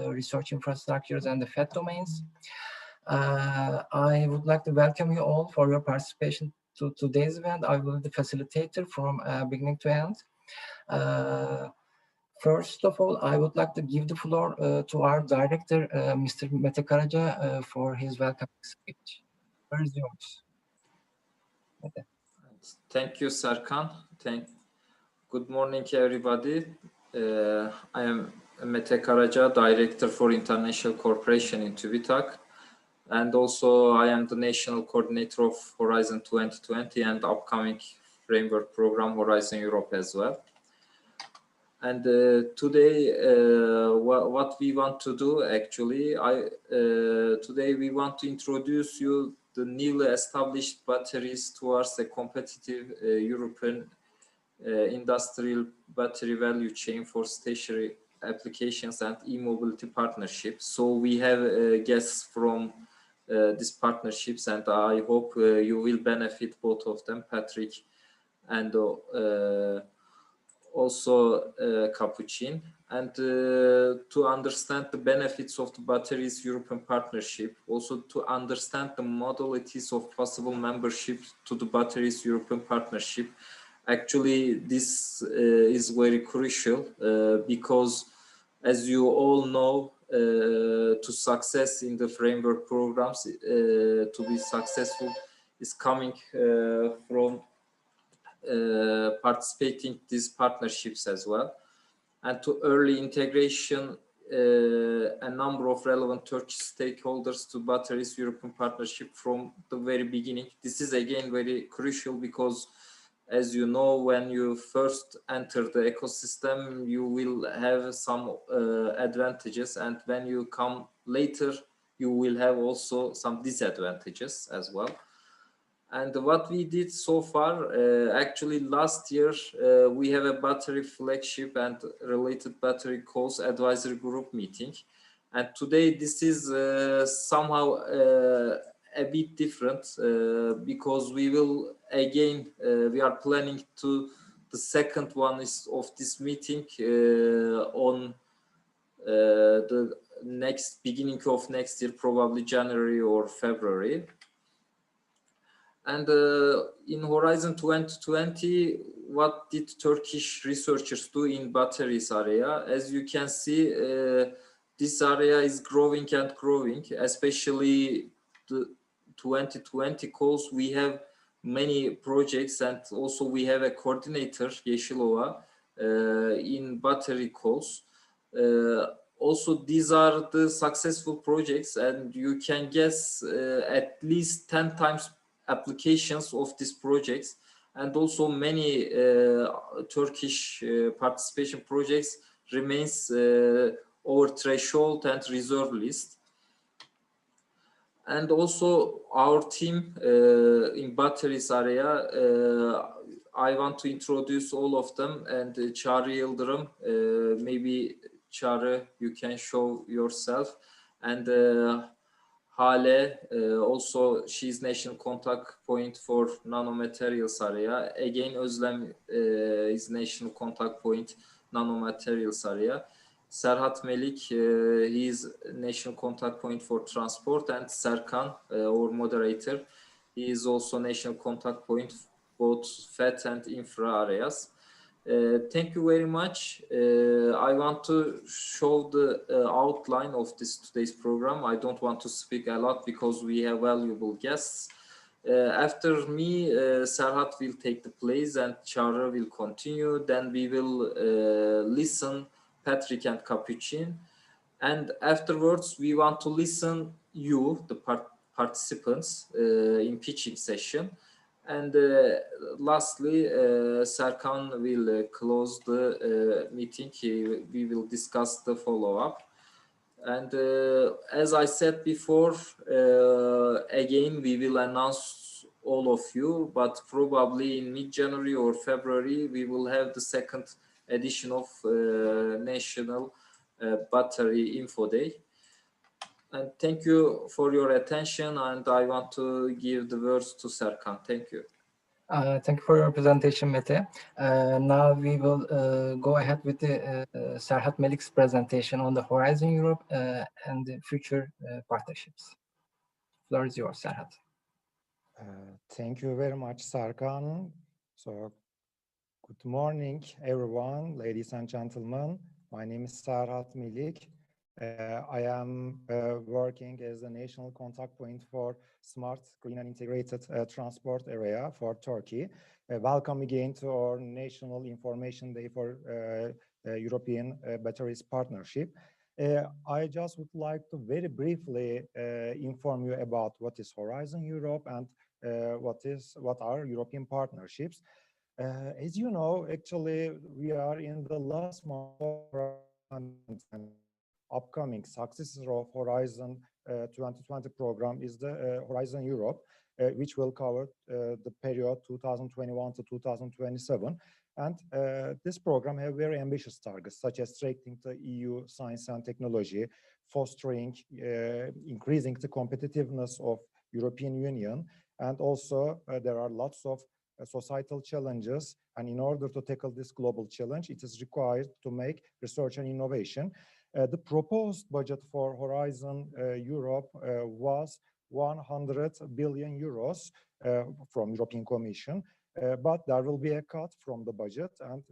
research infrastructures, and the FET domains. I would like to welcome you all for your participation to today's event. I will be the facilitator from beginning to end. First of all, I would like to give the floor to our director, Mr. Mete Karaca, for his welcoming speech. Where is yours? Mete. Thank you, Serkan. Good morning, everybody. I am Mete Karaca, Director for International Cooperation in TÜBİTAK. And also I am the National Coordinator of Horizon 2020 and upcoming framework program Horizon Europe as well. And today, what we want to do actually, today we want to introduce you the newly established batteries towards a competitive European industrial battery value chain for stationary applications and e-mobility partnerships. So we have guests from these partnerships, and I hope you will benefit both of them, Patrick and also Capuchin. And to understand the benefits of the batteries European partnership, also to understand the modalities of possible membership to the batteries European partnership. Actually, this is very crucial because, as you all know, to success in the framework programs, to be successful is coming from participating these partnerships as well, and to early integration a number of relevant Turkish stakeholders to batteries European partnership from the very beginning. This is again very crucial because, as you know, when you first enter the ecosystem, you will have some advantages, and when you come later, you will have also some disadvantages as well. And what we did so far, actually last year, we have a battery flagship and related battery cost advisory group meeting. And today this is somehow a bit different because we will again, we are planning to, the second one is of this meeting on the beginning of next year, probably January or February. And in Horizon 2020, what did Turkish researchers do in batteries area? As you can see, this area is growing and growing, especially the 2020 calls. We have many projects, and also we have a coordinator, Yeşilova, in battery calls. Also, these are the successful projects, and you can guess at least 10 times applications of these projects, and also many Turkish participation projects remains over threshold and reserve list. And also our team in batteries area, I want to introduce all of them, and Çağrı Yıldırım, maybe Çağrı, you can show yourself, and Hale, also she's national contact point for nanomaterials area. Again, Özlem is national contact point nanomaterials area. Serhat Melik, he is national contact point for transport, and Serkan, our moderator, he is also national contact point both FET and infra areas. Thank you very much. I want to show the outline of today's program. I don't want to speak a lot because we have valuable guests. After me, Serhat will take the place and Çağrı will continue. Then we will listen Patrick and Capuchin. And afterwards, we want to listen you, the participants, in pitching session. And lastly, Serkan will close the meeting. We will discuss the follow-up. And as I said before, again, we will announce all of you, but probably in mid-January or February, we will have the second edition of National Battery Infoday. And thank you for your attention, and I want to give the words to Serkan. Thank you. Thank you for your presentation, Mete. Now we will go ahead with the Serhat Melik's presentation on the Horizon Europe and the future partnerships. Floor is yours, Serhat. Thank you very much, Sarkan. So, good morning, everyone, ladies and gentlemen. My name is Serhat Melik. I am working as a national contact point for smart, green and integrated transport area for Turkey. Welcome again to our National Information Day for European Batteries Partnership. I just would like to very briefly inform you about what is Horizon Europe and what are European partnerships. As you know, actually, we are in the last month of upcoming successor of Horizon 2020 program is the Horizon Europe, which will cover the period 2021 to 2027. And this program has very ambitious targets, such as strengthening the EU science and technology, fostering, increasing the competitiveness of European Union. And also there are lots of societal challenges. And in order to tackle this global challenge, it is required to make research and innovation. The proposed budget for Horizon Europe was 100 billion euros from European Commission, but there will be a cut from the budget, and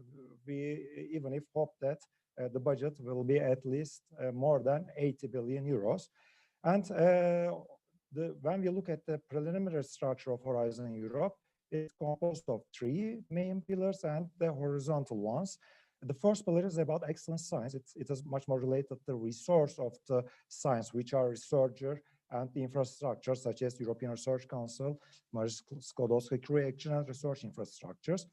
we even if hope that the budget will be at least more than 80 billion euros. And when we look at the preliminary structure of Horizon Europe, it's composed of three main pillars and the horizontal ones. The first pillar is about excellent science. It is much more related to the resource of the science, which are researcher and the infrastructure, such as European Research Council, Marie Skłodowska-Curie Action and research infrastructures.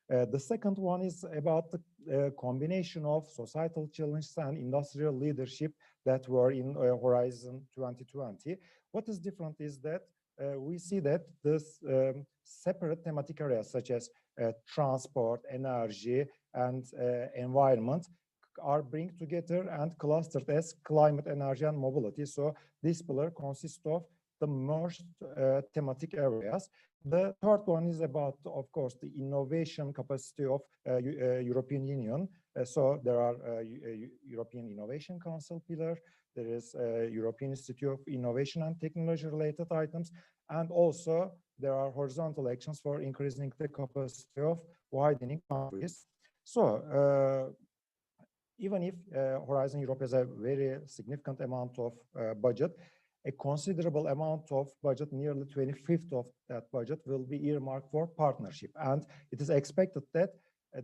The second one is about the combination of societal challenges and industrial leadership that were in Horizon 2020. What is different is that we see that this separate thematic areas such as transport, energy, and environment are bring together and clustered as climate, energy, and mobility. So this pillar consists of the merged thematic areas. The third one is about, of course, the innovation capacity of European Union. So there are European Innovation Council pillar, there is European Institute of Innovation and Technology related items, and also there are horizontal actions for increasing the capacity of widening countries. So even if Horizon Europe has a very significant amount of budget, a considerable amount of budget, nearly 25th of that budget, will be earmarked for partnership. And it is expected that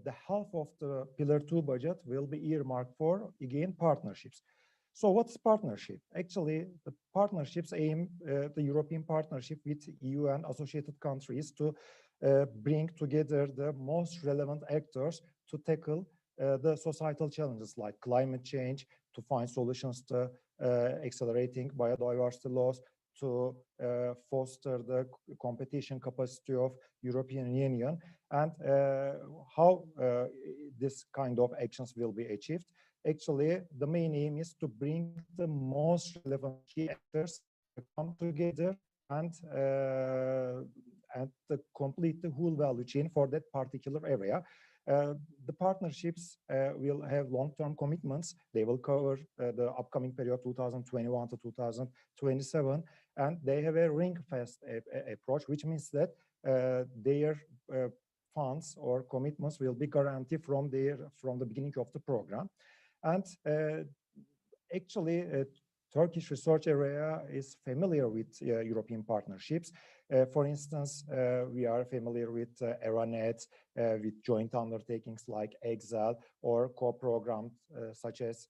the half of the Pillar 2 budget will be earmarked for, again, partnerships. So what's partnership? Actually, the partnerships aim the European partnership with EU and associated countries to bring together the most relevant actors to tackle the societal challenges like climate change, to find solutions to accelerating biodiversity loss, to foster the competition capacity of European Union, and how this kind of actions will be achieved. Actually, the main aim is to bring the most relevant key actors to come together and to complete the whole value chain for that particular area. The partnerships will have long-term commitments. They will cover the upcoming period 2021 to 2027, and they have a ring-fast approach, which means that their funds or commitments will be guaranteed from the beginning of the program. And actually, Turkish research area is familiar with European partnerships. For instance, we are familiar with ERANET, with joint undertakings like EXEL, or co-programs such as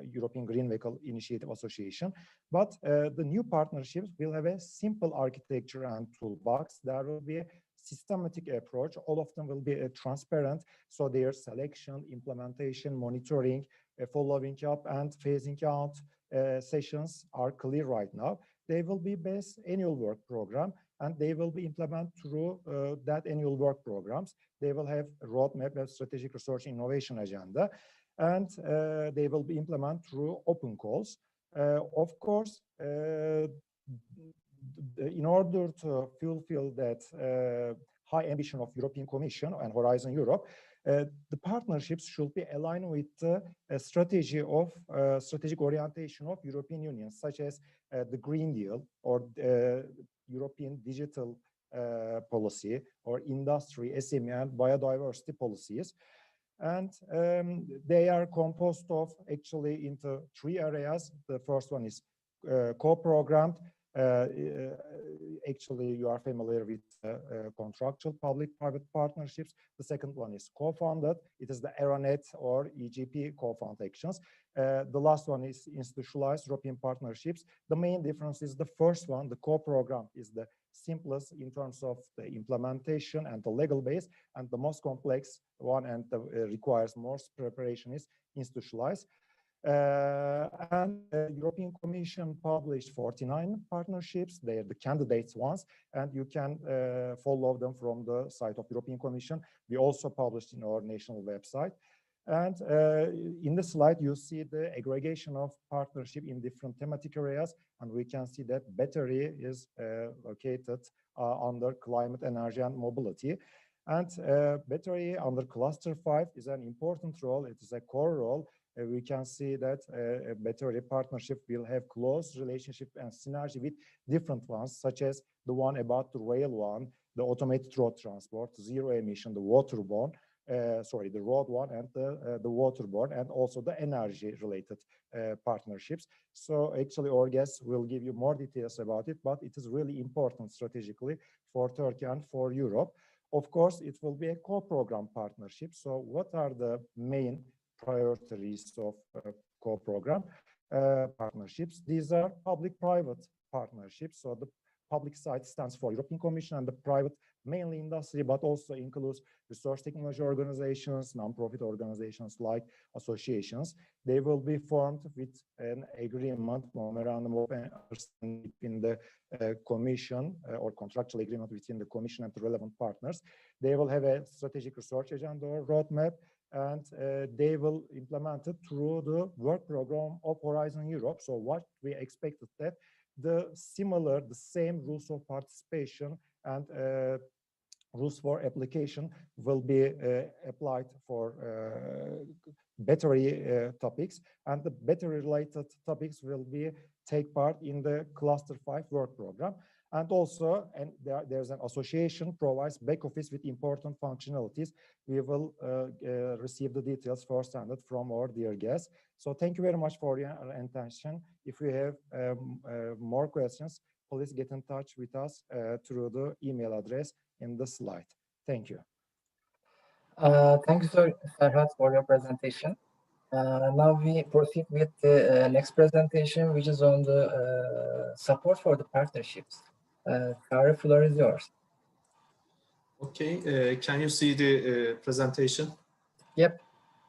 European Green Vehicle Initiative Association. But the new partnerships will have a simple architecture and toolbox. There will be a systematic approach. All of them will be transparent, so their selection, implementation, monitoring, following up, and phasing out sessions are clear right now. They will be based annual work program, and they will be implemented through that annual work programs. They will have a roadmap of strategic research innovation agenda, and they will be implemented through open calls. Of course, in order to fulfill that high ambition of European Commission and Horizon Europe, the partnerships should be aligned with the strategy of strategic orientation of European Union, such as the Green Deal or European digital policy or industry, SME and biodiversity policies. And they are composed of actually into 3 areas. The first one is co-programmed. Actually, you are familiar with contractual public-private partnerships. The second one is co-funded. It is the Aeronet or EGP co-fund actions. The last one is institutionalized European partnerships. The main difference is the first one, the co-program, is the simplest in terms of the implementation and the legal base, and the most complex one and requires more preparation is institutionalized. European Commission published 49 partnerships. They are the candidates ones, and you can follow them from the site of European Commission. We also published in our national website. And in the slide, you see the aggregation of partnership in different thematic areas, and we can see that battery is located under climate, energy, and mobility. And battery under cluster 5 is an important role. It is a core role. We can see that a battery partnership will have close relationship and synergy with different ones, such as the one about the rail one, the automated road transport, zero emission, the waterborne, the road one and the waterborne, and also the energy related partnerships. So actually our guests will give you more details about it, but it is really important strategically for Turkey and for Europe. Of course, it will be a co-program partnership. So what are the main priorities of co-program partnerships? These are public-private partnerships. So the public side stands for European Commission, and the private mainly industry, but also includes research technology organizations, non-profit organizations like associations. They will be formed with an agreement, memorandum of understanding between the Commission or contractual agreement between the Commission and the relevant partners. They will have a strategic research agenda or roadmap, and they will implement it through the work program of Horizon Europe. So what we expected that the same rules of participation and rules for application will be applied for battery topics, and the battery related topics will be take part in the cluster 5 work program. And also, there's an association provides back office with important functionalities. We will receive the details firsthand from our dear guests. So thank you very much for your attention. If you have more questions, please get in touch with us through the email address in the slide. Thank you. Thank you, sir, Serhat, for your presentation. Now we proceed with the next presentation, which is on the support for the partnerships. Kari, floor is yours. Okay, can you see the presentation? Yep.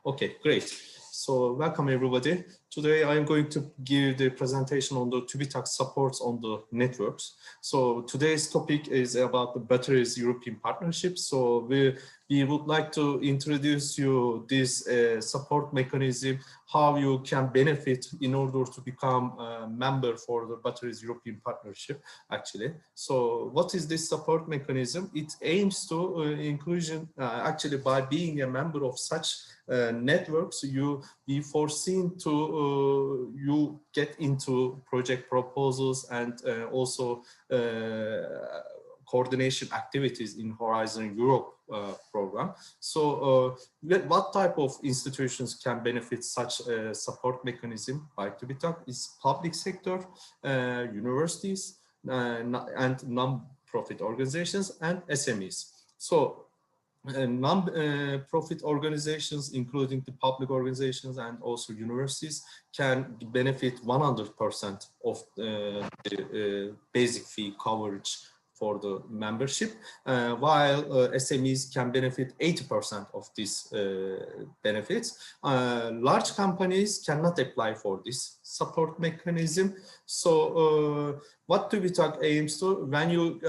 Okay, great. So welcome everybody. Today I am going to give the presentation on the TÜBİTAK supports on the networks. So today's topic is about the batteries European partnership. So we would like to introduce you this support mechanism, how you can benefit in order to become a member for the batteries European partnership actually. So what is this support mechanism? It aims to inclusion actually by being a member of such networks, you be foreseen to you get into project proposals and also coordination activities in Horizon Europe program. So what type of institutions can benefit such a support mechanism by TÜBİTAK is public sector, universities, and non-profit organizations and SMEs. So non-profit organizations, including the public organizations and also universities, can benefit 100% of the basic fee coverage for the membership, while SMEs can benefit 80% of these benefits. Large companies cannot apply for this support mechanism. So what TÜBİTAK aims to, when you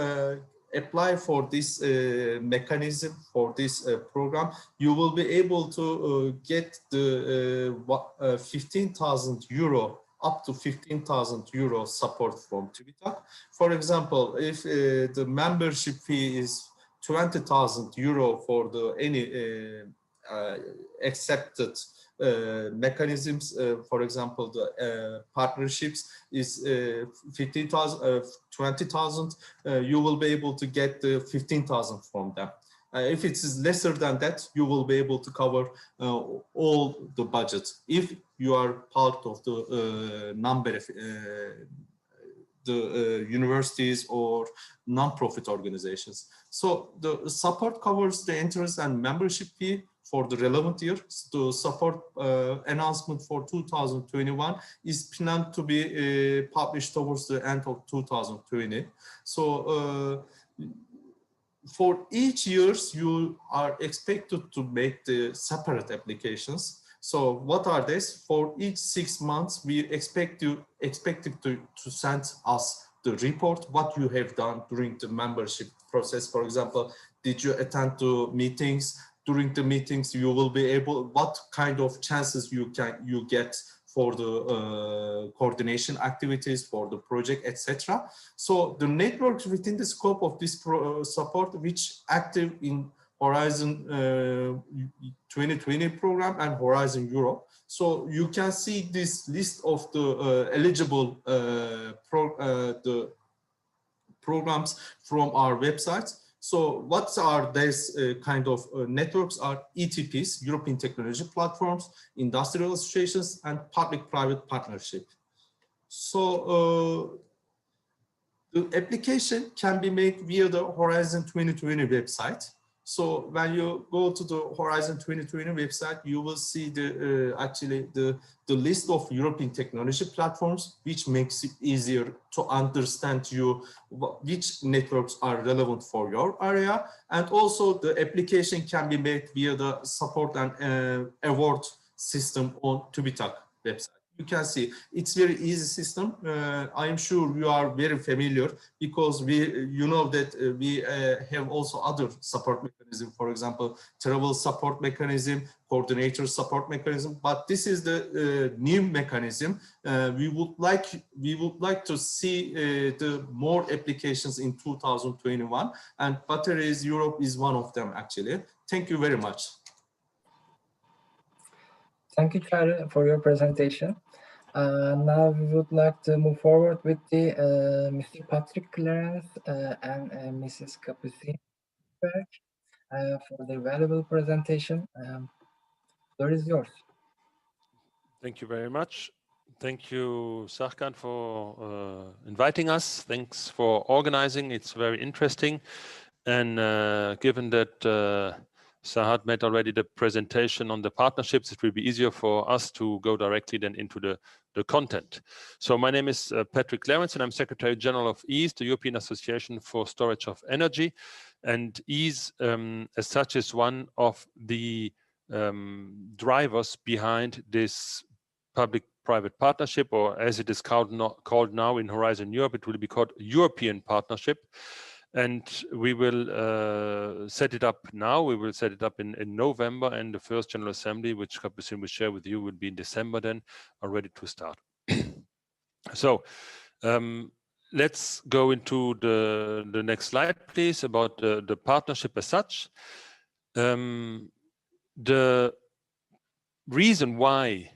apply for this mechanism, for this program, you will be able to get the 15,000 euro, up to 15,000 euro support from TÜBİTAK. For example, if the membership fee is 20,000 euro for the any accepted mechanisms. For example, the partnerships is 15,000, 20,000. You will be able to get the 15,000 from them. If it is lesser than that, you will be able to cover all the budget if you are part of the universities or non-profit organizations. So the support covers the interest and membership fee for the relevant year. The support announcement for 2021 is planned to be published towards the end of 2020. So for each years, you are expected to make the separate applications. So what are these? For each 6 months, we expected to send us the report, what you have done during the membership process. For example, did you attend to meetings? During the meetings, you will be able, what kind of chances you get for the coordination activities, for the project, etc. So the networks within the scope of this support, which active in Horizon 2020 program and Horizon Europe. So you can see this list of the eligible the programs from our website. So what are these kind of networks are ETPs, European Technology Platforms, industrial associations, and public-private partnership. So the application can be made via the Horizon 2020 website. So when you go to the Horizon 2020 website, you will see the actually the list of European technology platforms, which makes it easier to understand which networks are relevant for your area. And also the application can be made via the support and award system on TÜBİTAK website. You can see it's very easy system. I am sure you are very familiar because you know that we have also other support mechanism. For example, travel support mechanism, coordinator support mechanism. But this is the new mechanism. We would like to see the more applications in 2021, and Batteries Europe is one of them actually. Thank you very much. Thank you, Çağrı, for your presentation. Now we would like to move forward with the Mr. Patrick Clarence and Mrs. Capucine for their valuable presentation. The floor is yours. Thank you very much. Thank you, Serkan, for inviting us. Thanks for organizing. It's very interesting. And given that Serhat made already the presentation on the partnerships, it will be easier for us to go directly then into the content. So my name is Patrick Clarence, and I'm Secretary General of EASE, the European Association for Storage of Energy. And EASE, as such, is one of the drivers behind this public-private partnership, or as it is called now in Horizon Europe, it will be called European Partnership. And we will set it up now. We will set it up in November, and the first General Assembly, which Capucine will share with you, will be in December then, are ready to start. So let's go into the next slide, please, about the partnership as such. The reason why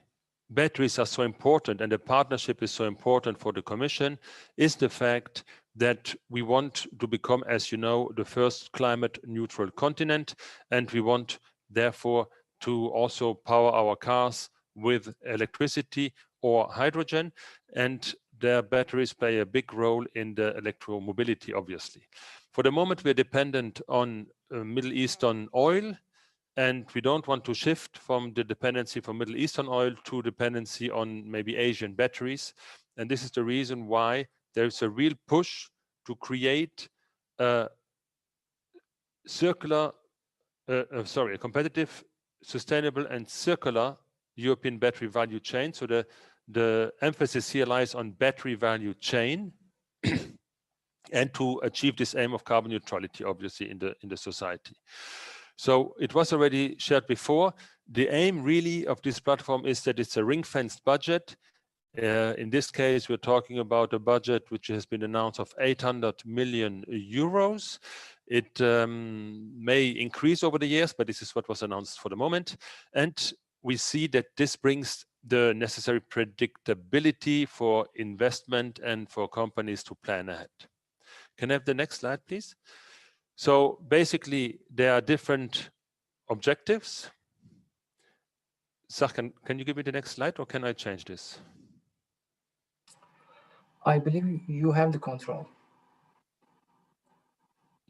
batteries are so important and the partnership is so important for the Commission is the fact that we want to become, as you know, the first climate neutral continent, and we want therefore to also power our cars with electricity or hydrogen, and their batteries play a big role in the electromobility, obviously. For the moment, we're dependent on Middle Eastern oil, and we don't want to shift from the dependency from Middle Eastern oil to dependency on maybe Asian batteries. And this is the reason why there's a real push to create a competitive, sustainable, and circular European battery value chain. So the emphasis here lies on battery value chain and to achieve this aim of carbon neutrality, obviously, in the society. So it was already shared before. The aim really of this platform is that it's a ring-fenced budget. In this case, we're talking about a budget which has been announced of 800 million euros. It may increase over the years, but this is what was announced for the moment. And we see that this brings the necessary predictability for investment and for companies to plan ahead. Can I have the next slide, please? So basically, there are different objectives. Serkan, can you give me the next slide, or can I change this? I believe you have the control.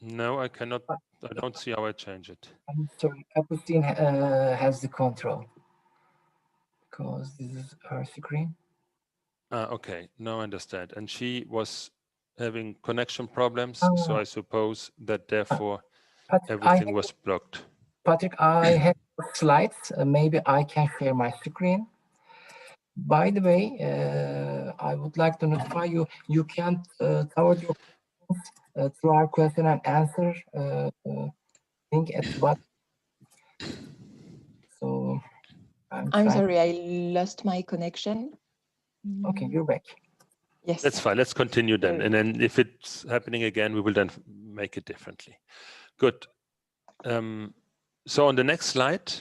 No, I cannot. I don't see how I change it. I'm sorry, Agustin has the control because this is her screen. Okay, now I understand. And she was having connection problems, so I suppose that therefore Patrick, everything was blocked. Patrick, I have slides. Maybe I can share my screen. By the way, I would like to notify you, you can forward your questions through our question and answer link at the bottom. So I'm sorry, I lost my connection. Okay, you're back. Yes. That's fine. Let's continue then. And then if it's happening again, we will then make it differently. Good. So on the next slide,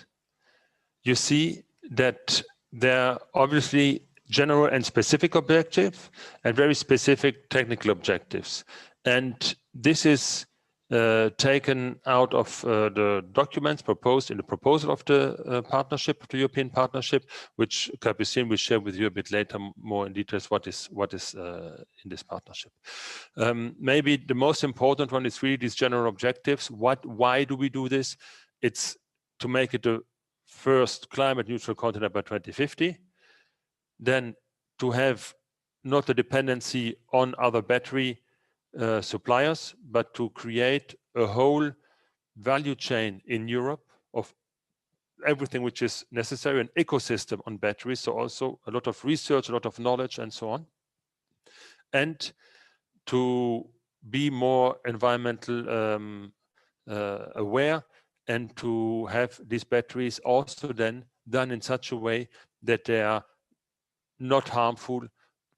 you see that there are obviously general and specific objectives and very specific technical objectives. And this is taken out of the documents proposed in the proposal of the partnership, the European partnership, which Capucine will share with you a bit later more in details what is in this partnership. Maybe the most important one is really these general objectives. Why do we do this? It's to make it the first climate neutral continent by 2050, then to have not a dependency on other battery suppliers, but to create a whole value chain in Europe of everything which is necessary, an ecosystem on batteries, so also a lot of research, a lot of knowledge and so on. And to be more environmental aware and to have these batteries also then done in such a way that they are not harmful,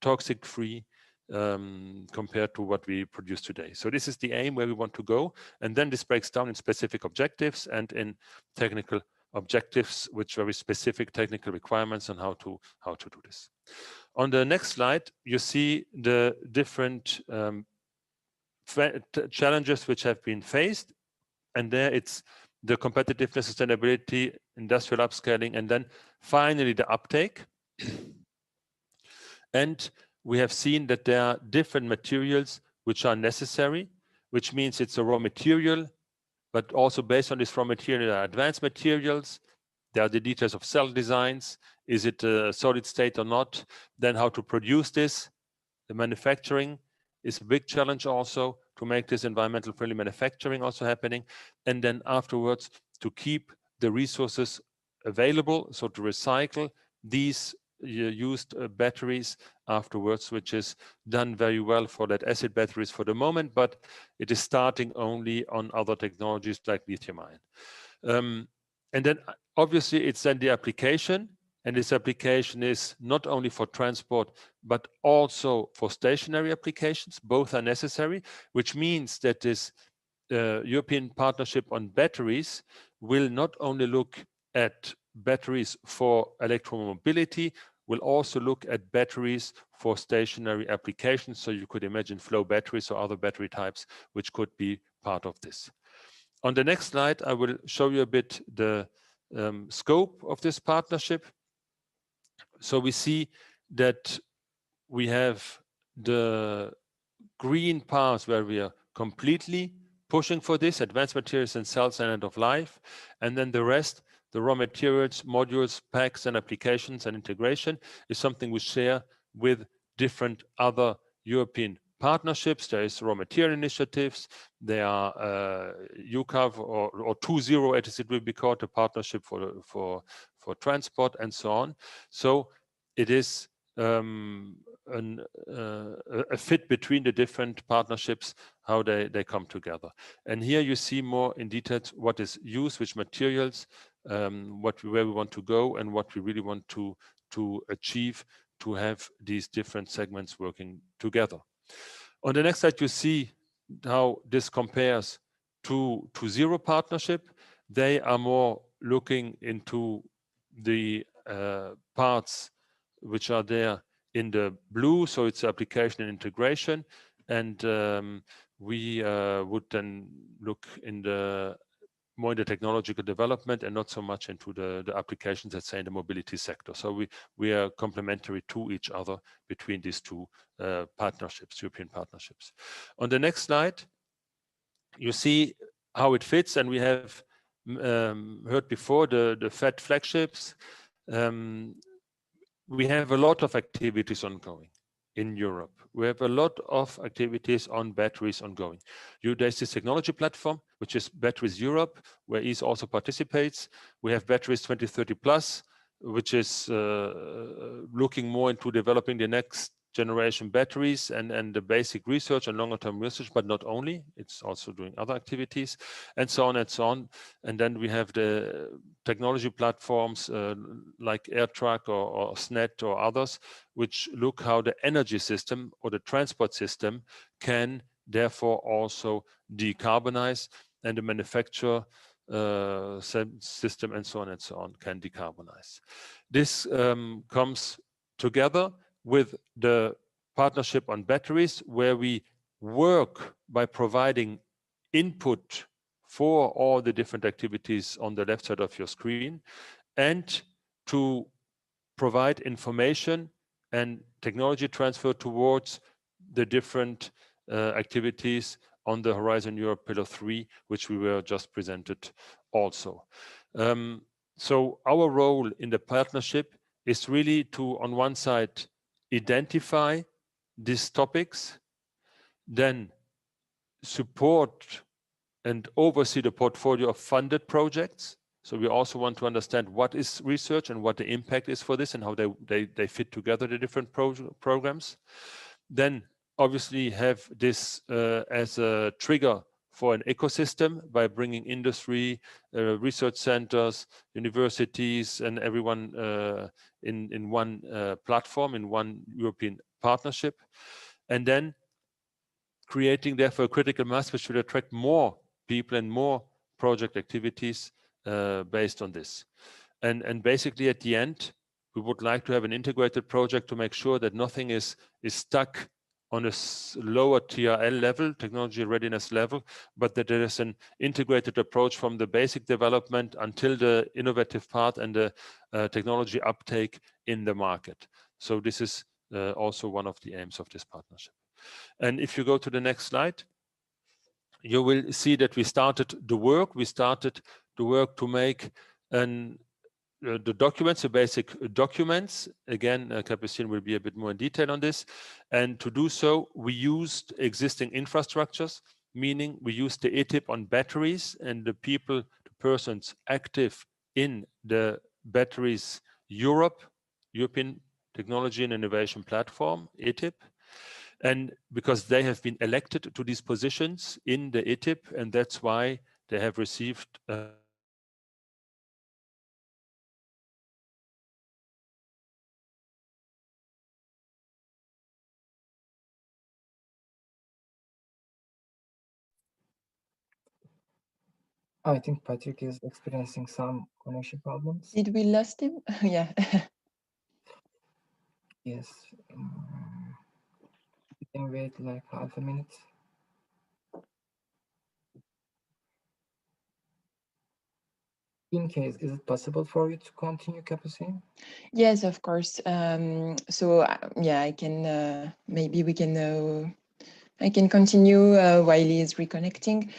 toxic free, compared to what we produce today. So this is the aim where we want to go. And then this breaks down in specific objectives and in technical objectives, which very specific technical requirements on how to do this. On the next slide, you see the different challenges which have been faced. And there it's the competitiveness, sustainability, industrial upscaling, and then finally the uptake. And we have seen that there are different materials which are necessary, which means it's a raw material, but also based on this raw material, there are advanced materials. There are the details of cell designs. Is it a solid state or not? Then how to produce this. The manufacturing is a big challenge also to make this environmental friendly manufacturing also happening. And then afterwards to keep the resources available, so to recycle these used batteries afterwards, which is done very well for lead acid batteries for the moment, but it is starting only on other technologies like lithium ion. And then obviously it's then the application, and this application is not only for transport, but also for stationary applications. Both are necessary, which means that this European partnership on batteries will not only look at batteries for electromobility, will also look at batteries for stationary applications. So you could imagine flow batteries or other battery types, which could be part of this. On the next slide, I will show you a bit the scope of this partnership. So we see that we have the green path where we are completely pushing for this, advanced materials and cells and end of life. And then the rest, the raw materials, modules, packs and applications and integration is something we share with different other European partnerships. There is raw material initiatives. There are UCAV or 2.0 as it will be called, a partnership for transport and so on. So it is a fit between the different partnerships, how they come together. And here you see more in detail what is used, which materials, where we want to go and what we really want to achieve to have these different segments working together. On the next slide, you see how this compares zero partnership. They are more looking into the parts which are there in the blue, so it's application and integration, and we would then look in the more in the technological development and not so much into the applications, let's say, in the mobility sector. So we are complementary to each other between these two partnerships, European partnerships. On the next slide, you see how it fits, and we have heard before the FED flagships. We have a lot of activities ongoing in Europe. We have a lot of activities on batteries ongoing. There's this technology platform, which is Batteries Europe, where EASE also participates. We have Batteries 2030 Plus, which is looking more into developing the next generation batteries and the basic research and longer term research, but not only, it's also doing other activities and so on and so on. And then we have the technology platforms like AirTrack or SNET or others, which look how the energy system or the transport system can therefore also decarbonize, and the manufacture system and so on can decarbonize. This comes together with the partnership on batteries, where we work by providing input for all the different activities on the left side of your screen, and to provide information and technology transfer towards the different activities on the Horizon Europe Pillar 3, which we were just presented also. So our role in the partnership is really to, on one side, identify these topics, then support and oversee the portfolio of funded projects. So we also want to understand what is research and what the impact is for this and how they fit together, the different programs. Then obviously have this as a trigger for an ecosystem by bringing industry, research centers, universities, and everyone in one platform, in one European partnership. And then creating therefore a critical mass which will attract more people and more project activities based on this. And basically at the end, we would like to have an integrated project to make sure that nothing is stuck on a lower TRL level, technology readiness level, but that there is an integrated approach from the basic development until the innovative part and the technology uptake in the market. So this is also one of the aims of this partnership. And if you go to the next slide, you will see that we started the work. We started the work to make the documents, the basic documents. Again, Capucine will be a bit more in detail on this. And to do so, we used existing infrastructures, meaning we used the ETIP on batteries, and the persons active in the Batteries Europe, European Technology and Innovation Platform, ETIP. And because they have been elected to these positions in the ETIP, and that's why they have received I think Patrick is experiencing some connection problems. Did we lost him? Yeah. Yes. You can wait like half a minute. In case, is it possible for you to continue, Capucine? Yes, of course. Yeah, I can. Maybe we can. I can continue while he is reconnecting.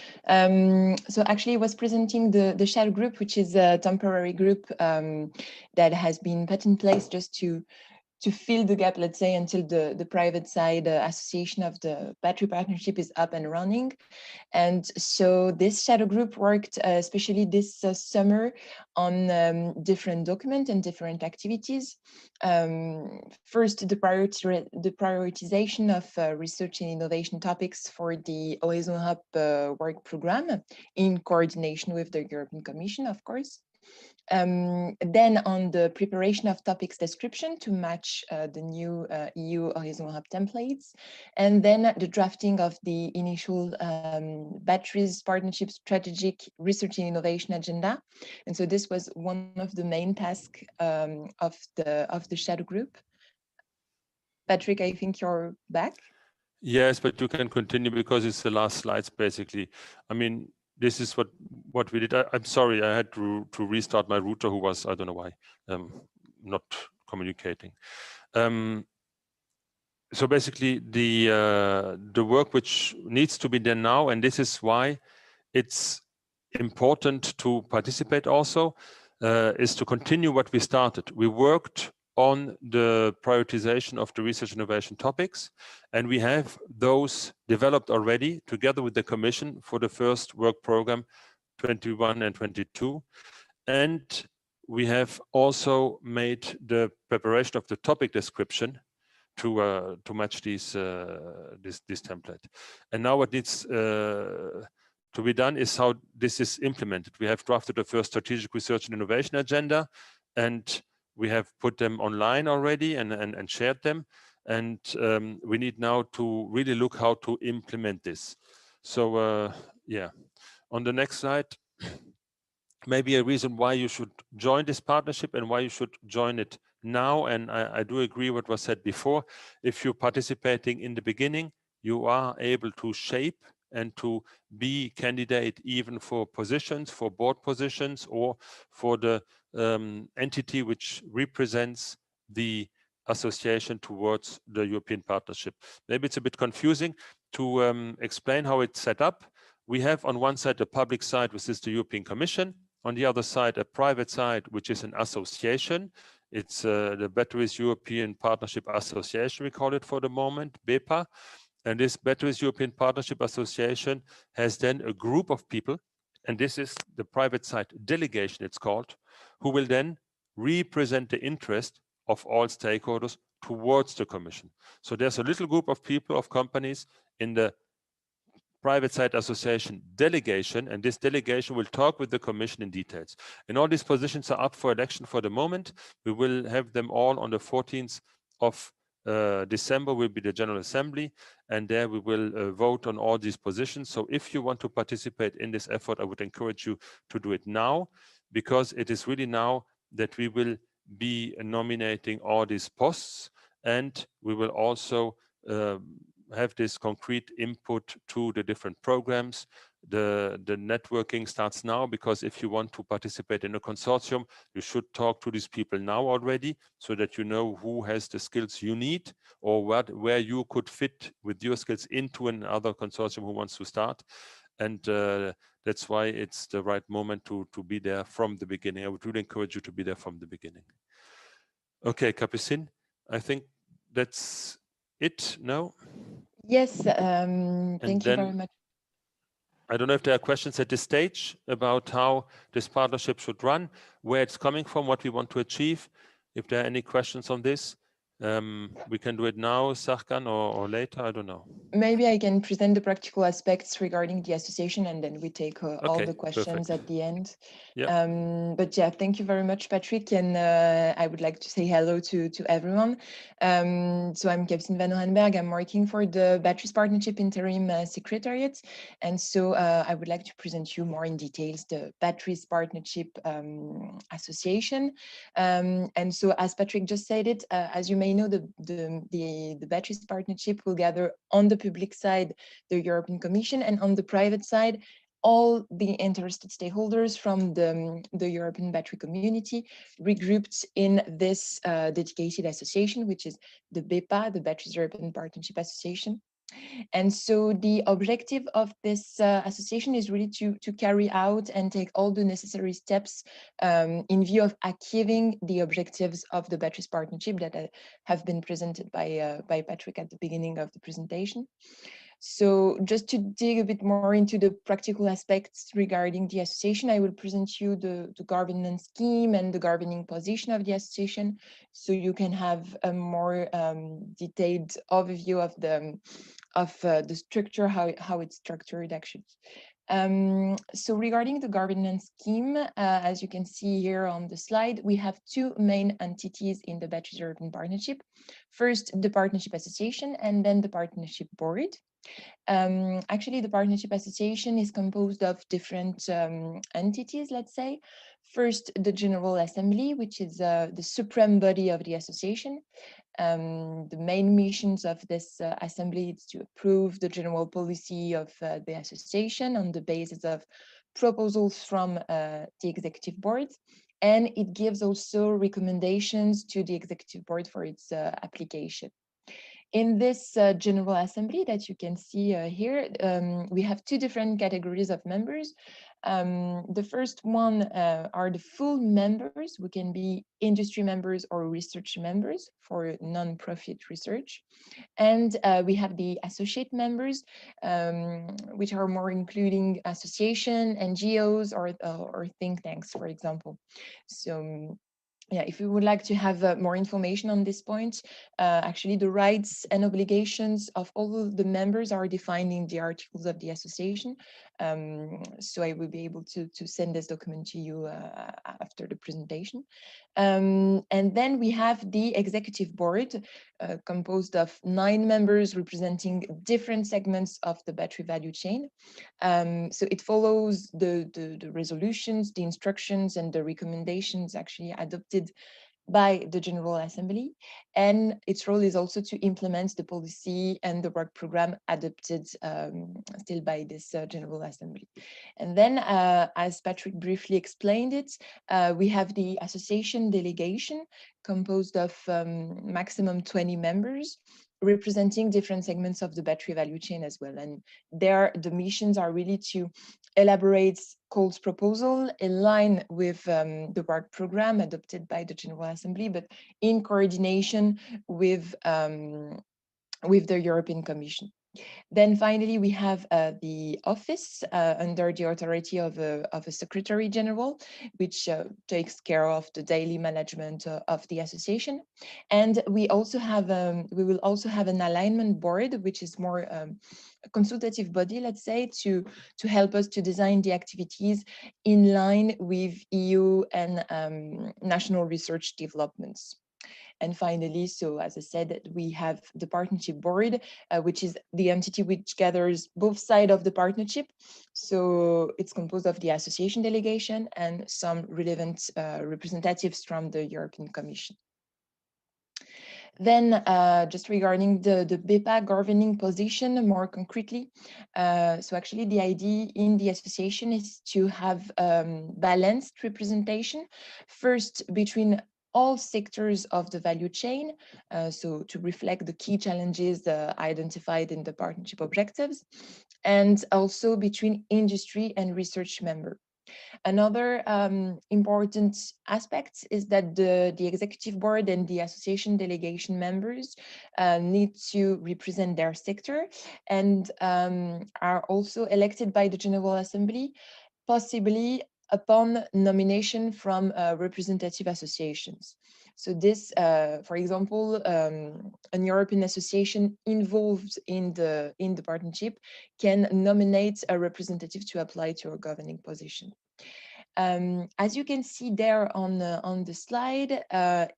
So actually, I was presenting the shadow group, which is a temporary group that has been put in place just to fill the gap, let's say, until the private side association of the battery partnership is up and running. And so this shadow group worked especially this summer on different documents and different activities. First, the prioritization of research and innovation topics for the Horizon Europe work program in coordination with the European Commission, of course. Then on the preparation of topics description to match the new EU Horizon Hub templates, and then the drafting of the initial batteries partnership strategic research and innovation agenda. And so this was one of the main tasks of the shadow group. Patrick, I think you're back. Yes, but you can continue because it's the last slides basically. I mean, this is what we did. I'm sorry, I had to restart my router, who was, I don't know why, not communicating. So basically the work which needs to be done now, and this is why it's important to participate also, is to continue what we started. We worked on the prioritization of the research innovation topics, and we have those developed already together with the Commission for the first work program 21 and 22. And we have also made the preparation of the topic description to match this template. And now what needs to be done is how this is implemented. We have drafted the first strategic research and innovation agenda, and we have put them online already and shared them. And we need now to really look how to implement this. So yeah, on the next slide, maybe a reason why you should join this partnership and why you should join it now. And I do agree with what was said before. If you're participating in the beginning, you are able to shape and to be candidate even for positions, for board positions, or for the entity which represents the association towards the European partnership. Maybe it's a bit confusing to explain how it's set up. We have on one side the public side, which is the European Commission. On the other side, a private side, which is an association. It's the Batteries European Partnership Association, we call it for the moment, BEPA. And this Batteries European Partnership Association has then a group of people, and this is the private side delegation, it's called, who will then represent the interest of all stakeholders towards the Commission. So there's a little group of people, of companies in the private side association delegation, and this delegation will talk with the Commission in details. And all these positions are up for election for the moment. We will have them all on the 14th of December will be the General Assembly, and there we will vote on all these positions. So if you want to participate in this effort, I would encourage you to do it now, because it is really now that we will be nominating all these posts, and we will also have this concrete input to the different programs. The networking starts now, because if you want to participate in a consortium, you should talk to these people now already, so that you know who has the skills you need, or where you could fit with your skills into another consortium who wants to start. And that's why it's the right moment to be there from the beginning. I would really encourage you to be there from the beginning. Okay, Capucine, I think that's it now. Yes, thank you very much. I don't know if there are questions at this stage about how this partnership should run, where it's coming from, what we want to achieve. If there are any questions on this, we can do it now, Serkan, or later, I don't know. Maybe I can present the practical aspects regarding the association, and then we take all Okay, the questions perfect. at the end. Yeah. But yeah, thank you very much, Patrick, and I would like to say hello to everyone. So I'm Capucine Van Orenberg. I'm working for the Batteries Partnership Interim Secretariat, and so I would like to present you more in details the Batteries Partnership Association. And so, as Patrick just said it, as you may know, the Batteries Partnership will gather on the public side the European Commission, and on the private side all the interested stakeholders from the European battery community, regrouped in this dedicated association, which is the BEPA, the Batteries European Partnership Association. And so the objective of this association is really to carry out and take all the necessary steps in view of achieving the objectives of the Batteries Partnership that have been presented by Patrick at the beginning of the presentation. So just to dig a bit more into the practical aspects regarding the association, I will present you the governance scheme and the governing position of the association, so you can have a more detailed overview of the structure, how it's structured actually. So regarding the governance scheme, as you can see here on the slide, we have two main entities in the Batteries European Partnership. First, the Partnership Association, and then the Partnership Board. Actually, the Partnership Association is composed of different entities, let's say. First, the General Assembly, which is the supreme body of the association. The main missions of this assembly is to approve the general policy of the association on the basis of proposals from the executive board. And it gives also recommendations to the executive board for its application. In this General Assembly that you can see here, we have two different categories of members. The first one are the full members, who can be industry members or research members for non-profit research. And we have the associate members, which are more including association, NGOs, or think tanks, for example. So yeah, if you would like to have more information on this point, actually the rights and obligations of all of the members are defined in the articles of the association. So I will be able to send this document to you after the presentation. And then we have the executive board, composed of 9 members representing different segments of the battery value chain. So it follows the resolutions, the instructions, and the recommendations actually adopted by the General Assembly, and its role is also to implement the policy and the work program adopted still by this General Assembly. And then, as Patrick briefly explained it, we have the association delegation composed of maximum 20 members representing different segments of the battery value chain as well. And there, the missions are really to elaborate Cole's proposal in line with the work program adopted by the General Assembly, but in coordination with the European Commission. Then finally, we have the office under the authority of a Secretary General, which takes care of the daily management of the association. And we also have we will also have an alignment board, which is more a consultative body, let's say, to help us to design the activities in line with EU and national research developments. And finally, so as I said, we have the partnership board, which is the entity which gathers both sides of the partnership. So it's composed of the association delegation and some relevant representatives from the European Commission. Then just regarding the BEPA governing position more concretely, so actually the idea in the association is to have balanced representation, first between all sectors of the value chain, so to reflect the key challenges identified in the partnership objectives, and also between industry and research members. Another important aspect is that the executive board and the association delegation members need to represent their sector and are also elected by the General Assembly, possibly upon nomination from representative associations. So this, for example, an European association involved in the partnership can nominate a representative to apply to a governing position. As you can see there on the slide,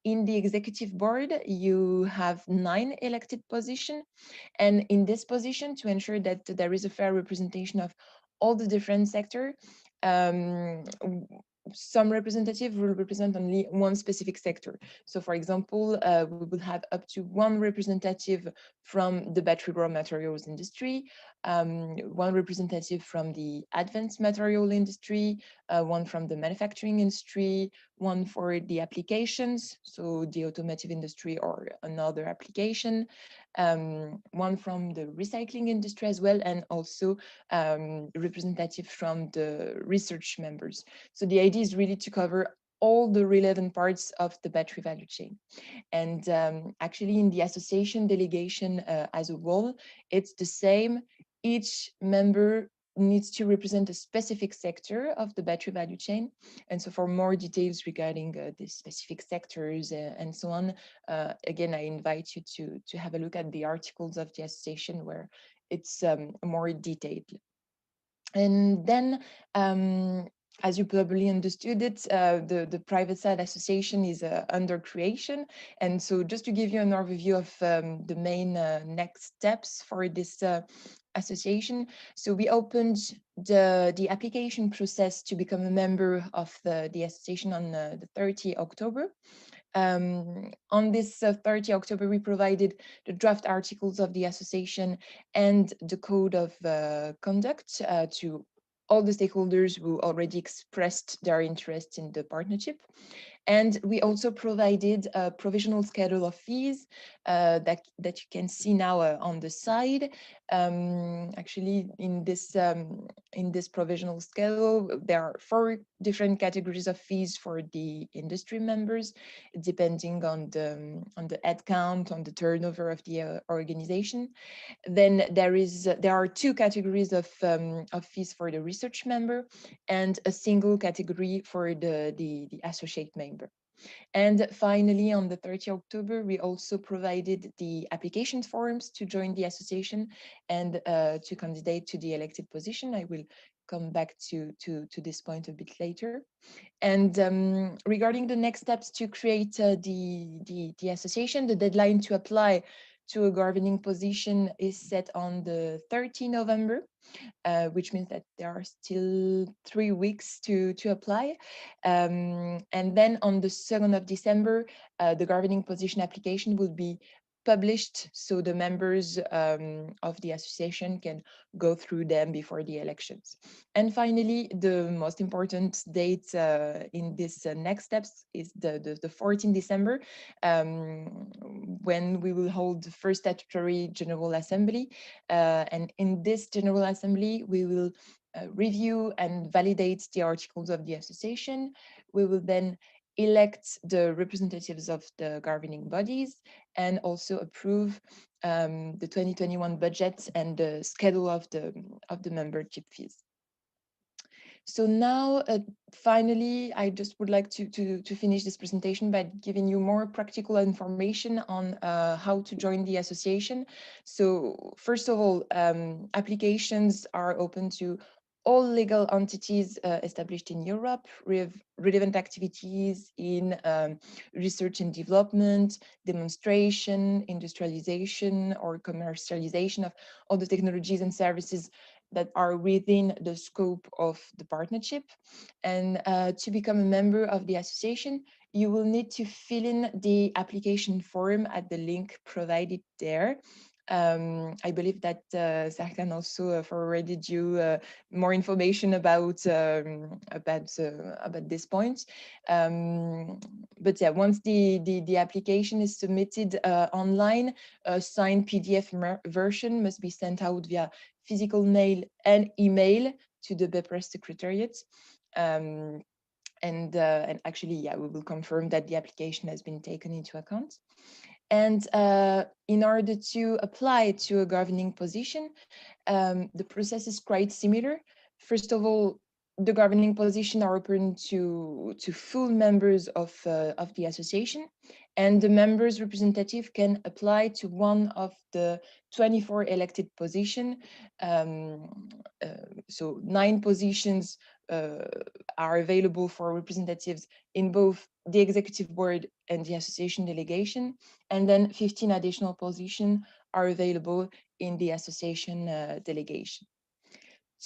in the executive board, you have 9 elected positions. And in this position, to ensure that there is a fair representation of all the different sectors, some representative will represent only one specific sector. So for example, we will have up to 1 representative from the battery raw materials industry, 1 representative from the advanced material industry, 1 from the manufacturing industry, 1 for the applications, so the automotive industry or another application, 1 from the recycling industry as well, and also representative from the research members. So the idea is really to cover all the relevant parts of the battery value chain. And actually in the association delegation as a whole, it's the same. Each member needs to represent a specific sector of the battery value chain. And so for more details regarding the specific sectors and so on, again, I invite you to have a look at the articles of the association where it's more detailed. And then, as you probably understood it, the private side association is under creation. And so just to give you an overview of the main next steps for this association. So we opened the application process to become a member of the association on the 30th October. On this 30 October, we provided the draft articles of the association and the code of conduct to all the stakeholders who already expressed their interest in the partnership. And we also provided a provisional schedule of fees that you can see now on the side. Actually, in this provisional schedule, there are 4 different categories of fees for the industry members, depending on the head count, on the turnover of the organization. Then there are 2 categories of fees for the research member and a single category for the associate member. And finally, on the 30th October, we also provided the application forms to join the association and to candidate to the elected position. I will come back to this point a bit later. And regarding the next steps to create the association, the deadline to apply to a governing position is set on the 30th November. Which means that there are still 3 weeks to apply. And then on the 2nd of December, the governing position application will be published, so the members of the association can go through them before the elections. And finally, the most important date in this next steps is the 14th December, when we will hold the first statutory General Assembly. And in this General Assembly, we will review and validate the articles of the association. We will then elect the representatives of the governing bodies and also approve the 2021 budget and the schedule of the membership fees. So now, finally, I just would like to finish this presentation by giving you more practical information on how to join the association. So first of all, applications are open to all legal entities established in Europe, relevant activities in research and development, demonstration, industrialization, or commercialization of all the technologies and services that are within the scope of the partnership. And to become a member of the association, you will need to fill in the application form at the link provided there. I believe that Serkan also forwarded you more information about this point. But yeah, once the application is submitted online, a signed PDF version must be sent out via physical mail and email to the BEPRES Secretariat. And actually, yeah, we will confirm that the application has been taken into account. And in order to apply to a governing position, the process is quite similar. First of all, the governing position are open to full members of the association, and the members' representative can apply to one of the 24 elected positions. So 9 positions are available for representatives in both the executive board and the association delegation, and then 15 additional positions are available in the association delegation.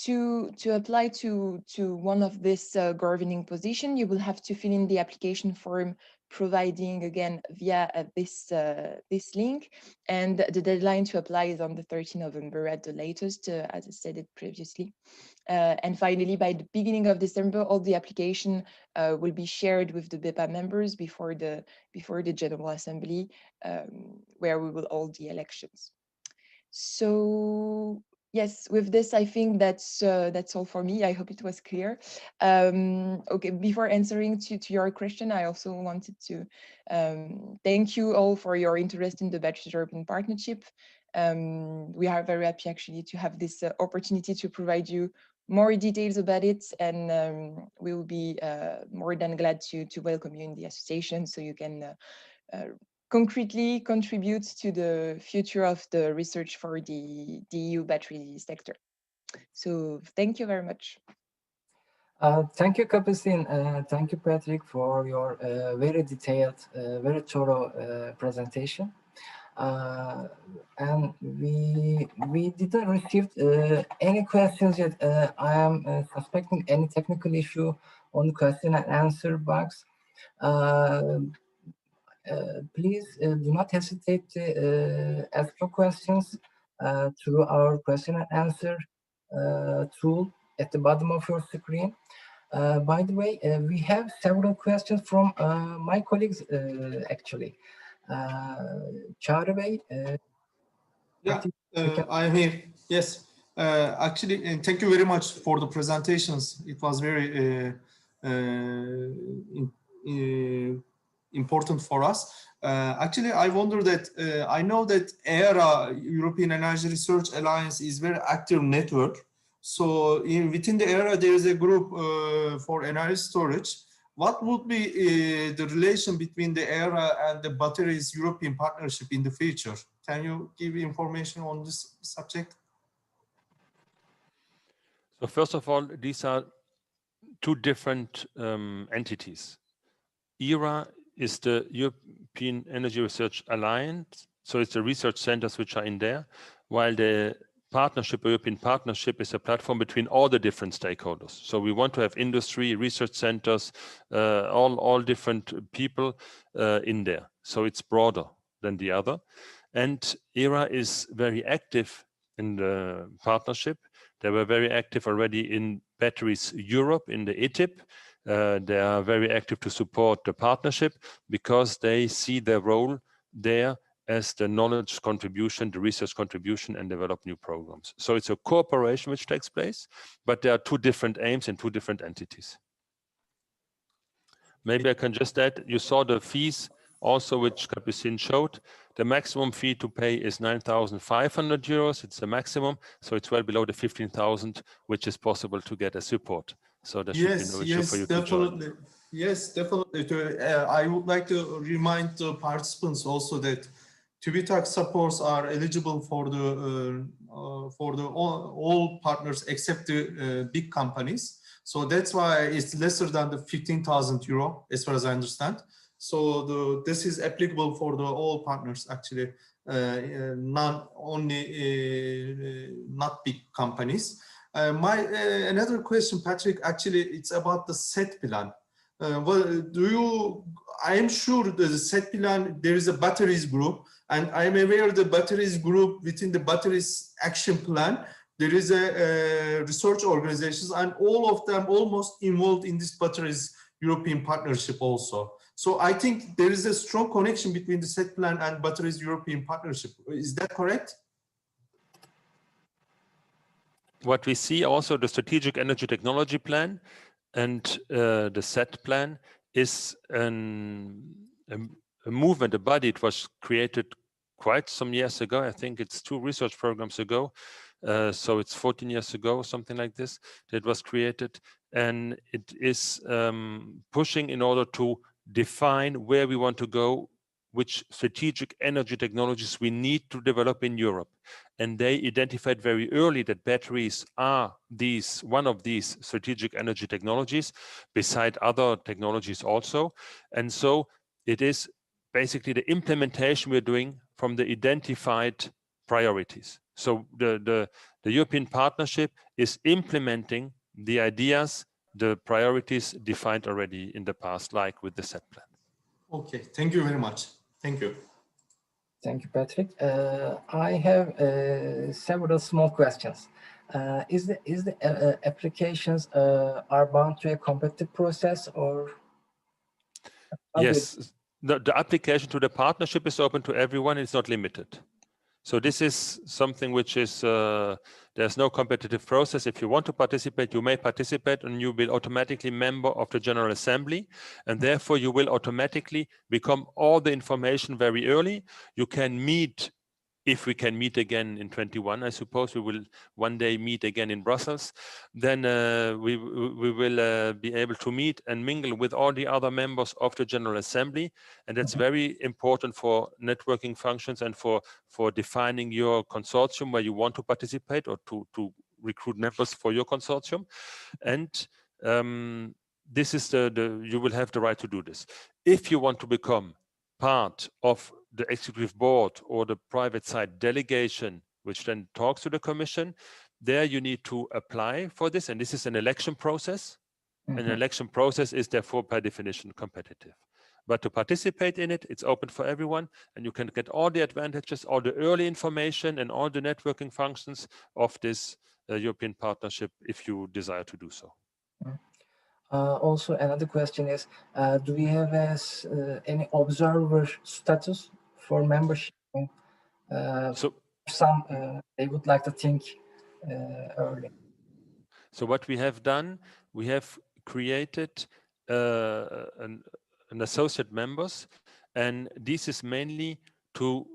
To apply to one of this governing position, you will have to fill in the application form providing again via this link, and the deadline to apply is on the 13th November at the latest, as I said it previously. And finally, by the beginning of December, all the application will be shared with the BEPA members before the General Assembly, where we will hold the elections. So yes, with this, I think that's all for me. I hope it was clear. Okay, before answering to your question, I also wanted to thank you all for your interest in the Bachelor European Partnership. We are very happy actually to have this opportunity to provide you more details about it, and we will be more than glad to welcome you in the association so you can concretely contribute to the future of the research for the EU battery sector. So thank you very much. Thank you, Capucine. Thank you, Patrick, for your very detailed, very thorough presentation. And we didn't receive any questions yet. I am suspecting any technical issue on the question and answer box. Please do not hesitate to ask your questions through our question and answer tool at the bottom of your screen. By the way, we have several questions from my colleagues, actually. Çağrı Bey, Yeah, I am here. Yes, actually, and thank you very much for the presentations. It was very important for us. Actually, I wonder that I know that ERA, European Energy Research Alliance, is very active network. So within the ERA, there is a group for energy storage. What would be the relation between the ERA and the batteries European partnership in the future? Can you give information on this subject? So first of all, these are two different entities. ERA is the European Energy Research Alliance, so it's the research centers which are in there, while the partnership, European partnership, is a platform between all the different stakeholders. So we want to have industry, research centers, all different people in there. So it's broader than the other. And ERA is very active in the partnership. They were very active already in Batteries Europe, in the ETIP. They are very active to support the partnership because they see their role there as the knowledge contribution, the research contribution, and develop new programs. So it's a cooperation which takes place, but there are two different aims and two different entities. Maybe I can just add, you saw the fees also, which Capucine showed. The maximum fee to pay is 9,500 euros. It's the maximum, so it's well below the 15,000, which is possible to get as support. So there should be no issue for you definitely. to join. Yes, definitely. I would like to remind the participants also that TÜBİTAK supports are eligible for the all partners except the big companies. So that's why it's lesser than the 15,000 euro, as far as I understand. So this is applicable for the all partners actually, not only not big companies. Another question, Patrick, actually it's about the set plan. Well, I am sure the set plan, there is a batteries group, and I'm aware the batteries group within the batteries action plan, there is a research organizations, and all of them almost involved in this batteries European partnership also. So I think there is a strong connection between the set plan and batteries European partnership. Is that correct? What we see also, the strategic energy technology plan and the set plan is a movement, a body. It was created quite some years ago. I think it's 2 research programs ago. So it's 14 years ago, something like this, that was created. And it is pushing in order to define where we want to go, which strategic energy technologies we need to develop in Europe. And they identified very early that batteries are one of these strategic energy technologies, beside other technologies also. And so it is basically the implementation we're doing from the identified priorities. So the European partnership is implementing the ideas, the priorities defined already in the past, like with the set plan. Okay, thank you very much. Thank you. Thank you, Patrick. I have several small questions. Is the applications are bound to a competitive process, or? Yes, the application to the partnership is open to everyone. It's not limited. So this is something which is, there's no competitive process. If you want to participate, you may participate, and you will automatically member of the General Assembly. And therefore you will automatically become all the information very early. You can meet, if we can meet again in 21, I suppose we will one day meet again in Brussels, then we will be able to meet and mingle with all the other members of the General Assembly. And that's very important for networking functions and for defining your consortium where you want to participate or to recruit members for your consortium. And this is you will have the right to do this. If you want to become part of the executive board or the private side delegation, which then talks to the commission, there you need to apply for this. And this is an election process. An election process is therefore by definition competitive. But to participate in it, it's open for everyone, and you can get all the advantages, all the early information and all the networking functions of this European partnership if you desire to do so. Also, another question is, do we have any observer status for membership? So some they would like to think early. So what we have done, we have created an associate members, and this is mainly to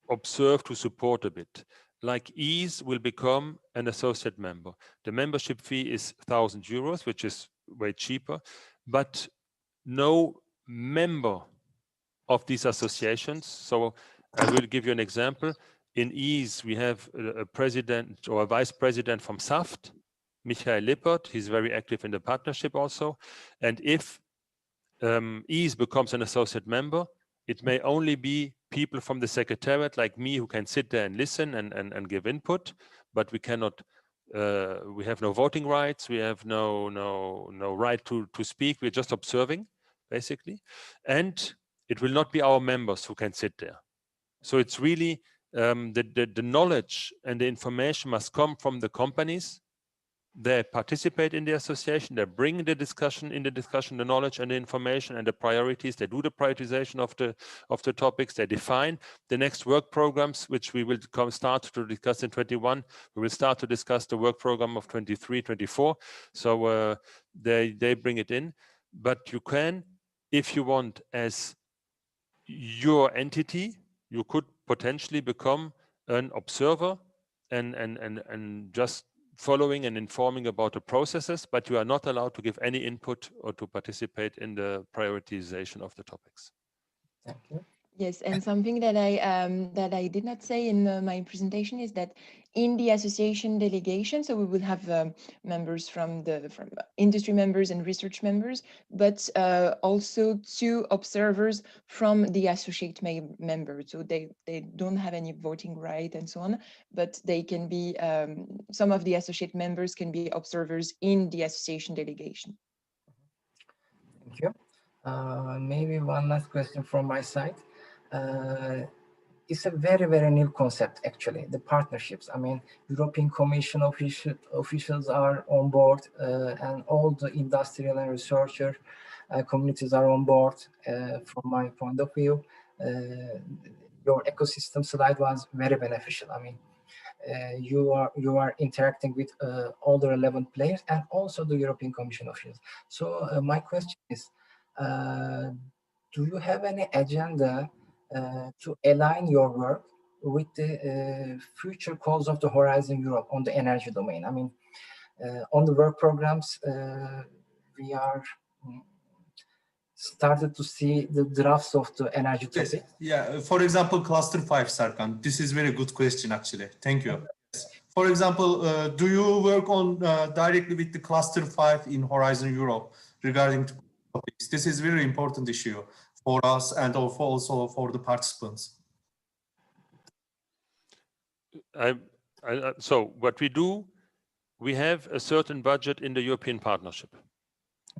observe, to support a bit. Like EASE will become an associate member. The membership fee is €1,000, which is way cheaper, but no member of these associations. So I will give you an example. In EASE, we have a president or a vice president from SAFT, Michael Lippert. He's very active in the partnership also. And if EASE becomes an associate member, it may only be people from the secretariat like me who can sit there and listen and give input, but we cannot, we have no voting rights, we have no right to speak, we're just observing, basically. And it will not be our members who can sit there. So it's really, the knowledge and the information must come from the companies. They participate in the association, they bring the discussion, the knowledge and the information and the priorities. They do the prioritization of the topics. They define the next work programs, which we will start to discuss in 21. We will start to discuss the work program of 23, 24. So they bring it in. But you can, if you want, as your entity, you could potentially become an observer and just following and informing about the processes, but you are not allowed to give any input or to participate in the prioritization of the topics. Thank you. Yes, and something that I did not say in my presentation is that in the association delegation, so we will have members from industry members and research members, but also 2 observers from the associate members. So they don't have any voting right and so on, but they can be, some of the associate members can be observers in the association delegation. Thank you. Maybe one last question from my side. It's a very, very new concept, actually, the partnerships. I mean, European Commission officials are on board, and all the industrial and researcher communities are on board. From my point of view, your ecosystem slide was very beneficial. I mean, you are interacting with all the relevant players and also the European Commission officials. So my question is, do you have any agenda to align your work with the future calls of the Horizon Europe on the energy domain? I mean, on the work programs, we are started to see the drafts of the energy topic. Yes. Yeah, for example, cluster 5, Serkan. This is very good question, actually. Thank you. Yes. For example, do you work on directly with the cluster 5 in Horizon Europe regarding topics? This is a very important issue for us and also for the participants. So what we do, we have a certain budget in the European partnership.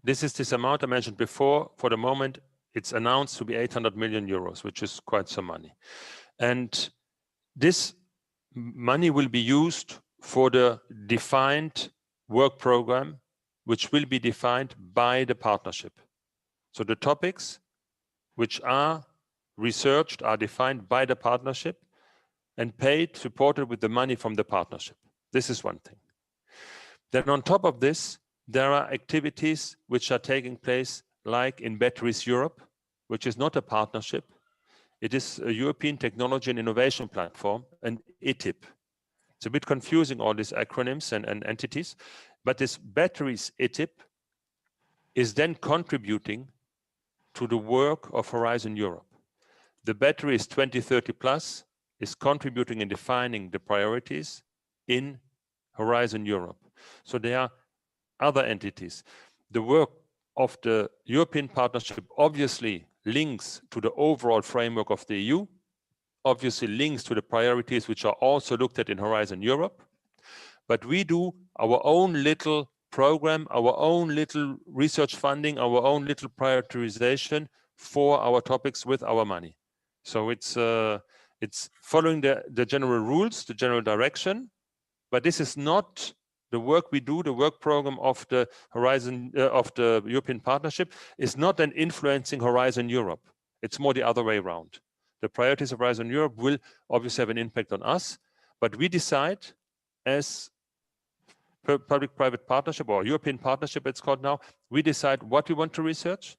This is this amount I mentioned before. For the moment, it's announced to be 800 million euros, which is quite some money. And this money will be used for the defined work program, which will be defined by the partnership. So the topics which are researched are defined by the partnership and paid, supported with the money from the partnership. This is one thing. Then on top of this, there are activities which are taking place, like in Batteries Europe, which is not a partnership. It is a European Technology and Innovation Platform, an ITIP. It's a bit confusing, all these acronyms and entities, but this Batteries ITIP is then contributing to the work of Horizon Europe. The Batteries 2030 Plus is contributing and defining the priorities in Horizon Europe. So there are other entities. The work of the European partnership obviously links to the overall framework of the EU, obviously links to the priorities which are also looked at in Horizon Europe. But we do our own little program, our own little research funding, our own little prioritization for our topics with our money. So it's following the general rules, the general direction, but this is not the work we do. The work program of the Horizon of the European Partnership is not then influencing Horizon Europe. It's more the other way around. The priorities of Horizon Europe will obviously have an impact on us, but we decide as public-private partnership or European partnership, it's called now, we decide what we want to research,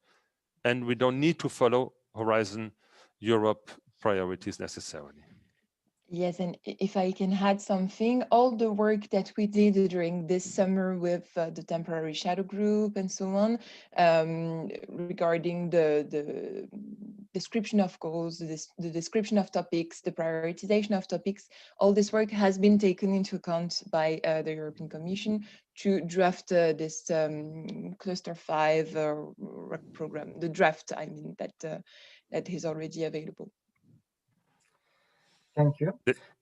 and we don't need to follow Horizon Europe priorities necessarily. Yes, and if I can add something, all the work that we did during this summer with the temporary shadow group and so on, regarding the description of goals, the description of topics, the prioritization of topics, all this work has been taken into account by the European Commission to draft this Cluster 5 program, the draft, I mean, that is already available. Thank you.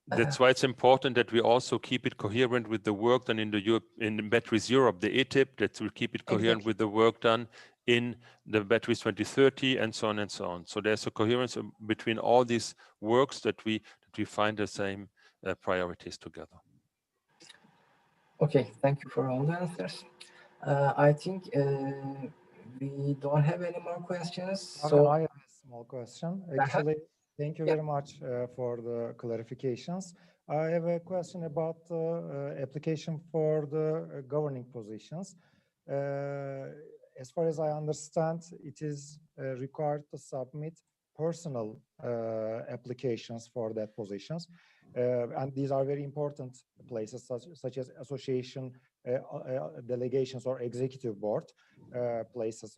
That's why it's important that we also keep it coherent with the work done in the Batteries Europe, the ETIP, that we keep it coherent with the work done in the Batteries 2030 and so on and so on. So there's a coherence between all these works that we find the same priorities together. Okay, thank you for all the answers. I think we don't have any more questions. So I have a small question. Actually, thank you very much for the clarifications. I have a question about application for the governing positions. As far as I understand, it is required to submit personal applications for that positions. And these are very important places such as association, delegations or executive board places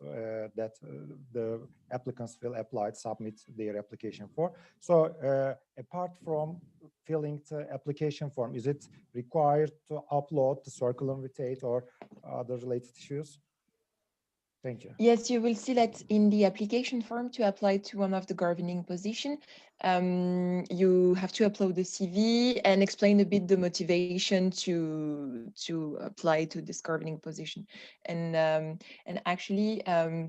that the applicants will apply, submit their application for. So apart from filling the application form, is it required to upload the circular invitate or other related issues? Thank you. Yes, you will see that in the application form to apply to one of the governing position. You have to upload the CV and explain a bit the motivation to apply to this governing position. And actually,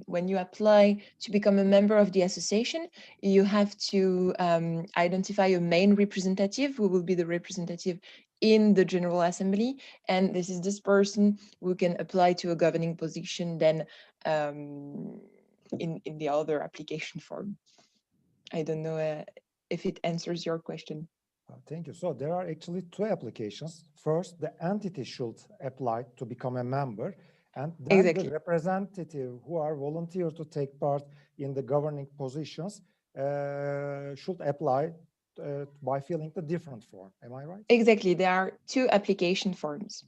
when you apply to become a member of the association, you have to identify a main representative who will be the representative in the General Assembly. And this is this person who can apply to a governing position then in the other application form. I don't know if it answers your question. Thank you. So there are actually two applications. First, the entity should apply to become a member, and then the representative who are volunteers to take part in the governing positions should apply by filling the different form. Am I right? Exactly. There are two application forms.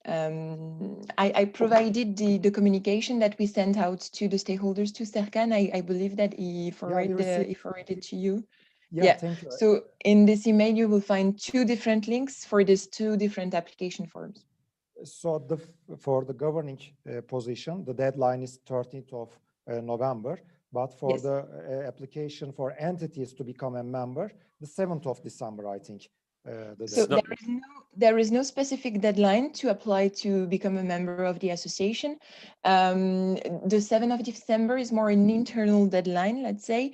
I provided the communication that we sent out to the stakeholders to Serkan. I believe that he forwarded to you. Yeah, thank you. So in this email, you will find two different links for these two different application forms. So for the governing position, the deadline is 13th of November. But for the application for entities to become a member, the 7th of December, I think. So there is no specific deadline to apply to become a member of the association. The 7th of December is more an internal deadline, let's say,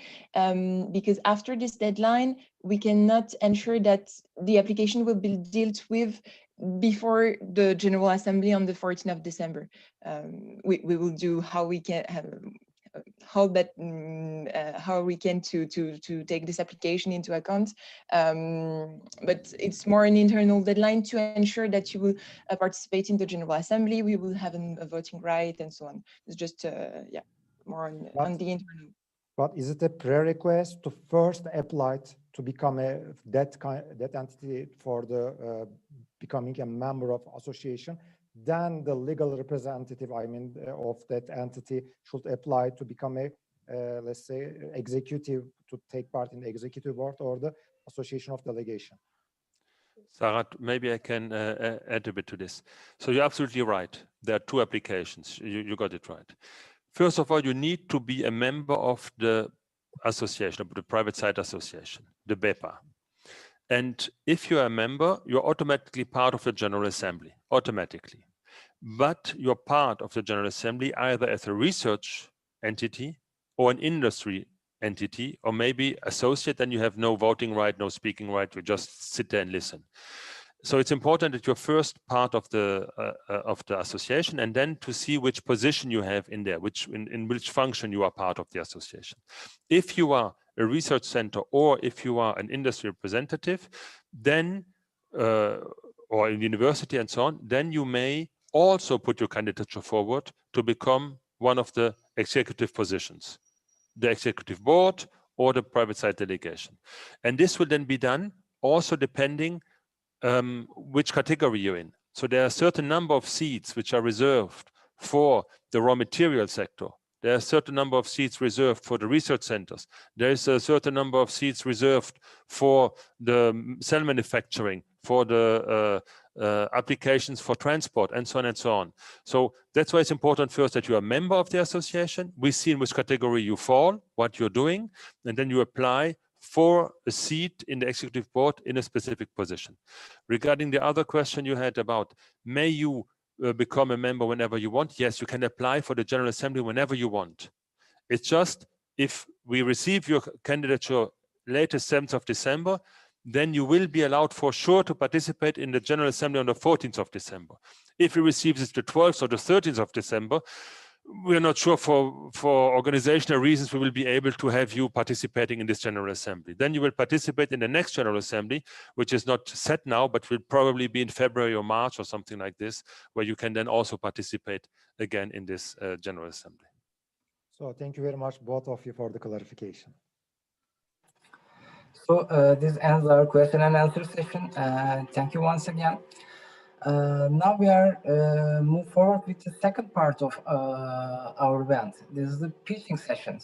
because after this deadline, we cannot ensure that the application will be dealt with before the General Assembly on the 14th of December. We will do how we can how we can to take this application into account, but it's more an internal deadline to ensure that you will participate in the General Assembly. We will have a voting right and so on. It's just more on the internal. But is it a prerequisite to first apply to become that entity for the becoming a member of association? Then the legal representative, I mean, of that entity should apply to become a, let's say, executive, to take part in the executive board or the association of delegation. Sarat, maybe I can add a bit to this. So you're absolutely right. There are two applications. You got it right. First of all, you need to be a member of the association, of the private site association, the BEPA. And if you're a member, you're automatically part of the General Assembly, automatically. But you're part of the General Assembly either as a research entity or an industry entity, or maybe associate, then you have no voting right, no speaking right, you just sit there and listen. So it's important that you're first part of the association, and then to see which position you have in there, in which function you are part of the association. If you are a research center or if you are an industry representative, then or in university and so on, then you may also put your candidature forward to become one of the executive positions, the executive board or the private site delegation. And this will then be done also depending which category you're in. So there are a certain number of seats which are reserved for the raw material sector. There are a certain number of seats reserved for the research centers. There is a certain number of seats reserved for the cell manufacturing, for the applications for transport, and so on and so on. So that's why it's important first that you are a member of the association. We see in which category you fall, what you're doing, and then you apply for a seat in the executive board in a specific position. Regarding the other question you had about, may you become a member whenever you want? Yes, you can apply for the General Assembly whenever you want. It's just if we receive your candidature latest 7th of December, then you will be allowed for sure to participate in the General Assembly on the 14th of December. If we receive it the 12th or the 13th of December, we're not sure for organizational reasons we will be able to have you participating in this General Assembly. Then you will participate in the next General Assembly, which is not set now, but will probably be in February or March or something like this, where you can then also participate again in this General Assembly. So thank you very much, both of you, for the clarification. So this ends our question and answer session. Thank you once again. Now we are move forward with the second part of our event. This is the pitching session.